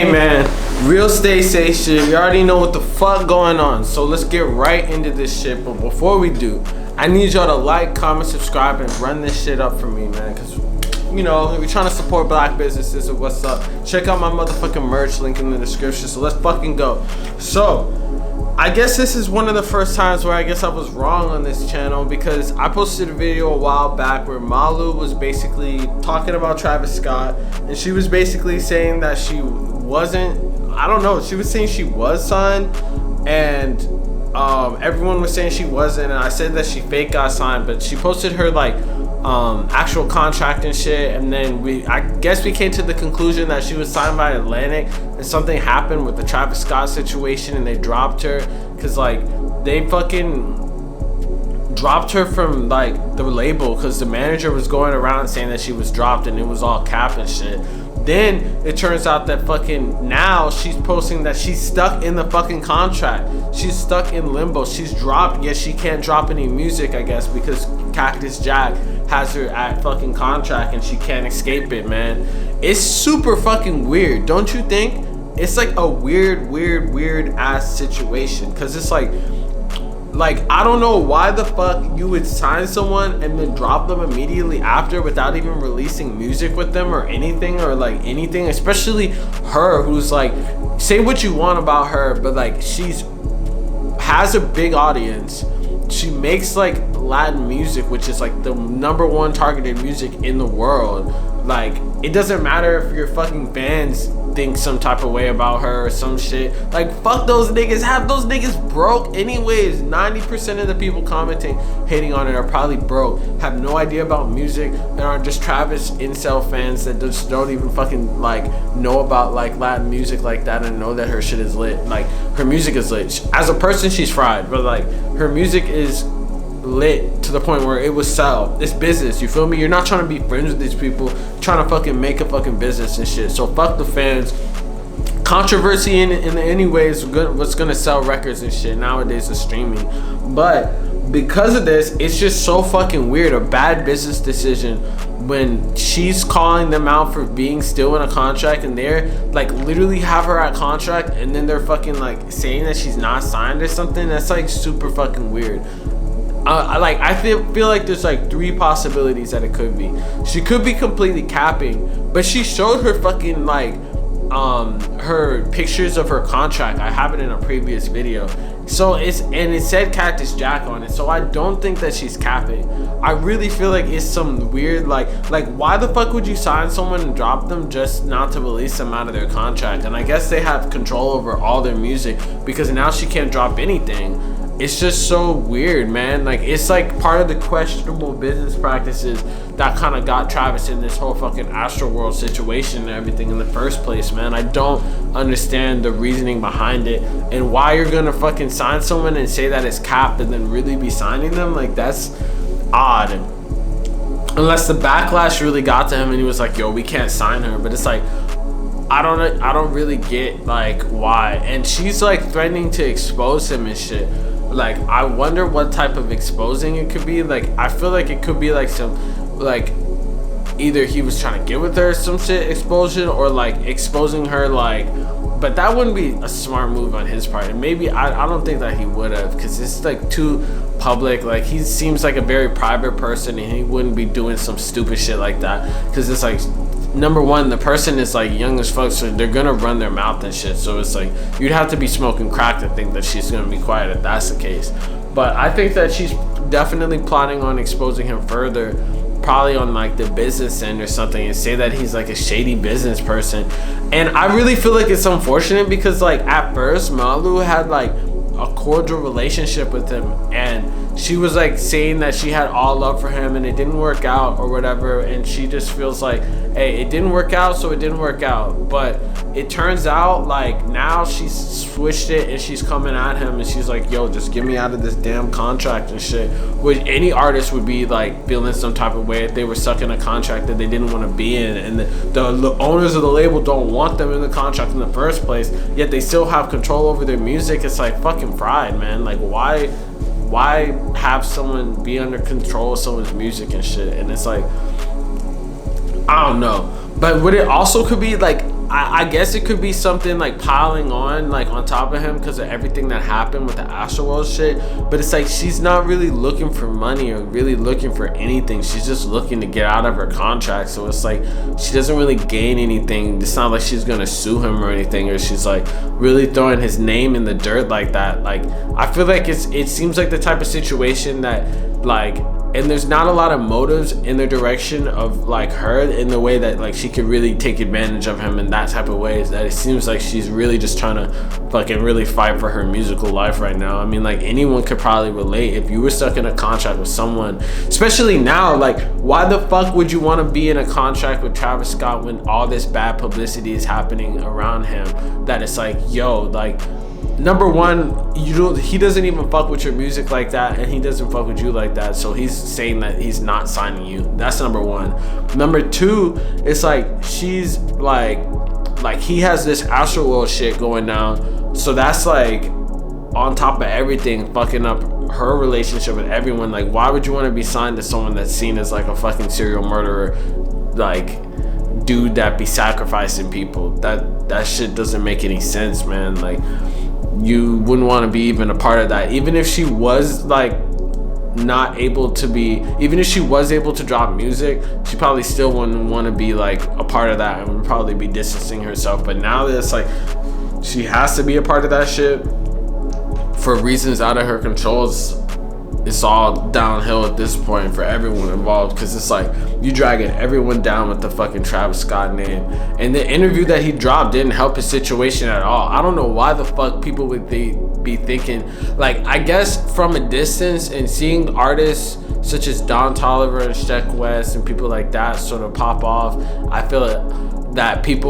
Hey man, real stay safe shit. We already know what the fuck going on, so let's get right into this shit. But before we do, I need y'all to like, comment, subscribe, and run this shit up for me, man. Cause you know we're trying to support black businesses. And what's up? Check out my motherfucking merch link in the description. So let's fucking go. So I guess this is one of the first times where I guess I was wrong on this channel, because I posted a video a while back where Malu was basically talking about Travis Scott, and she was basically saying that she wasn't, I don't know, she was saying she was signed, and everyone was saying she wasn't, and I said that she fake got signed, but she posted her like actual contract and shit, and then I guess we came to the conclusion that she was signed by Atlantic, and something happened with the Travis Scott situation and they dropped her, because like they fucking dropped her from like the label because the manager was going around saying that she was dropped and it was all cap and shit. Then it turns out that fucking now she's posting that she's stuck in the fucking contract. She's stuck in limbo. She's dropped, yet she can't drop any music, I guess, because Cactus Jack has her at fucking contract and she can't escape it, man. It's super fucking weird, don't you think? It's like a weird ass situation, because it's like I don't know why the fuck you would sign someone and then drop them immediately after without even releasing music with them or anything, especially her, who's like, say what you want about her, but like has a big audience. She makes like Latin music, which is like the #1 targeted music in the world. Like, it doesn't matter if your fucking fans think some type of way about her or some shit. Like, fuck those niggas. Have those niggas broke anyways. 90% of the people commenting, hating on it are probably broke, have no idea about music, and are just Travis incel fans that just don't even fucking like know about like Latin music like that, and know that her shit is lit. Like, her music is lit. As a person, she's fried, but like her music is lit to the point where it will sell. It's business, you feel me? You're not trying to be friends with these people, you're trying to fucking make a fucking business and shit. So fuck the fans. Controversy in any way is what's gonna sell records and shit nowadays is streaming. But because of this, it's just so fucking weird. A bad business decision when she's calling them out for being still in a contract, and they're like literally have her at contract, and then they're fucking like saying that she's not signed or something. That's like super fucking weird. I feel like there's like 3 possibilities that it could be. She could be completely capping, but she showed her fucking like her pictures of her contract. I have it in a previous video. So it said Cactus Jack on it. So I don't think that she's capping. I really feel like it's some weird like why the fuck would you sign someone and drop them just not to release them out of their contract? And I guess they have control over all their music, because now she can't drop anything. It's just so weird, man. Like, it's like part of the questionable business practices that kind of got Travis in this whole fucking Astroworld situation and everything in the first place, man. I don't understand the reasoning behind it, and why you're gonna fucking sign someone and say that it's capped and then really be signing them. Like, that's odd. Unless the backlash really got to him and he was like, yo, we can't sign her. But it's like, I don't really get like why. And she's like threatening to expose him and shit. Like, I wonder what type of exposing it could be. Like, I feel like it could be like some, like, either he was trying to get with her some shit exposure, or like exposing her, like, but that wouldn't be a smart move on his part. And maybe I don't think that he would have, because it's like too public. Like, he seems like a very private person, and he wouldn't be doing some stupid shit like that, because it's like, #1, the person is like young as fuck, so they're gonna run their mouth and shit. So it's like, you'd have to be smoking crack to think that she's gonna be quiet if that's the case. But I think that she's definitely plotting on exposing him further, probably on like the business end or something, and say that he's like a shady business person. And I really feel like it's unfortunate, because like at first Malu had like a cordial relationship with him, and she was like saying that she had all love for him, and it didn't work out or whatever, and she just feels like, hey, it didn't work out, so it didn't work out. But it turns out like now she's switched it, and she's coming at him, and she's like, yo, just get me out of this damn contract and shit. Which any artist would be like feeling some type of way if they were stuck in a contract that they didn't want to be in, and the owners of the label don't want them in the contract in the first place, yet they still have control over their music. It's like fucking fried, man. Like, why have someone be under control of someone's music and shit? And it's like, I don't know. But what it also could be, like, I guess it could be something like piling on, like on top of him because of everything that happened with the Astroworld shit. But it's like she's not really looking for money or really looking for anything. She's just looking to get out of her contract. So it's like she doesn't really gain anything. It's not like she's gonna sue him or anything, or she's like really throwing his name in the dirt like that. Like I feel like it seems like the type of situation that like, and there's not a lot of motives in the direction of like her in the way that like she could really take advantage of him in that type of ways, that it seems like she's really just trying to fucking really fight for her musical life right now. I mean, like anyone could probably relate. If you were stuck in a contract with someone, especially now, like why the fuck would you want to be in a contract with Travis Scott when all this bad publicity is happening around him? That it's like, yo, like, number one, he doesn't even fuck with your music like that, and he doesn't fuck with you like that, so he's saying that he's not signing you. That's number one. Number two, it's like she's like he has this Astroworld shit going down, so that's like on top of everything fucking up her relationship with everyone. Like why would you want to be signed to someone that's seen as like a fucking serial murderer, like dude that be sacrificing people? That shit doesn't make any sense, man. Like you wouldn't want to be even a part of that. Even if she was like not able to be, even if she was able to drop music, she probably still wouldn't want to be like a part of that and would probably be distancing herself. But now that it's like she has to be a part of that shit for reasons out of her control, it's all downhill at this point for everyone involved, because it's like you dragging everyone down with the fucking Travis Scott name. And the interview that he dropped didn't help his situation at all. I don't know why the fuck people would be thinking, like, I guess from a distance and seeing artists such as Don Toliver and Sheck West and people like that sort of pop off, I feel that people